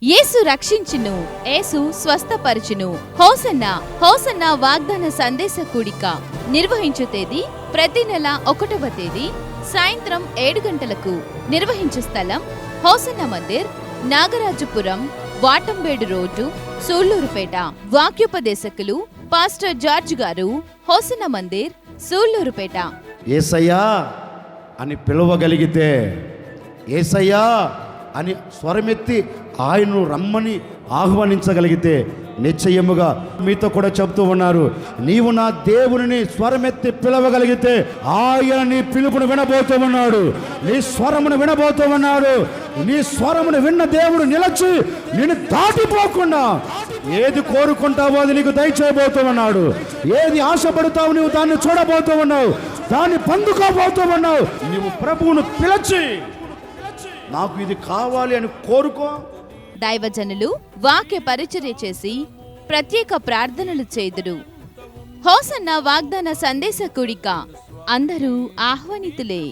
యేసు రక్షించును, యేసు స్వస్థపరచును. Hosanna hosanna వాగ్దాన సందేశ కూడిక నిర్వహించు తేదీ ప్రతి నెల 1వ తేదీ సాయంత్రం 7 గంటలకు. నిర్వహించు స్థలం hosanna Mandir, Nagarajapuram, వాటంబేడు road, Sullurpeta. వాక్యోపదేశకులు pastor George గారు, హోసన్నా మందిర్, సూళ్లూరుపేట. యేసయ్యా అని పిలవగలిగితే, యేసయ్యా అని స్వరమెత్తి ఆయన్ను రమ్మని ఆహ్వానించగలిగితే నిశ్చయముగా మీతో కూడా చెప్తూ ఉన్నారు, నీవు నా దేవుని స్వరమెత్తి పిలవగలిగితే ఆయన నీ పిలుపును వినబోతూ ఉన్నాడు, నీ స్వరమును వినబోతూ ఉన్నాడు. నీ స్వరమును విన్న దేవుడు నిలచి నిన్ను దాటిపోకుండా ఏది కోరుకుంటావో అది నీకు దయచేయబోతూ ఉన్నాడు. ఏది ఆశపడతావు నువ్వు దాన్ని చూడబోతూ ఉన్నావు, దాన్ని పొందుకోబోతూ ఉన్నావు. నీవు ప్రభువును పిలచి నాకు ఇది కావాలి అని కోరుకో. దైవజనులు వాక్య పరిచర్య చేసి ప్రత్యేక ప్రార్థనలు చేదురు. హోసన్నా వాగ్దాన సందేశ కూడిక అందరూ ఆహ్వానితులే.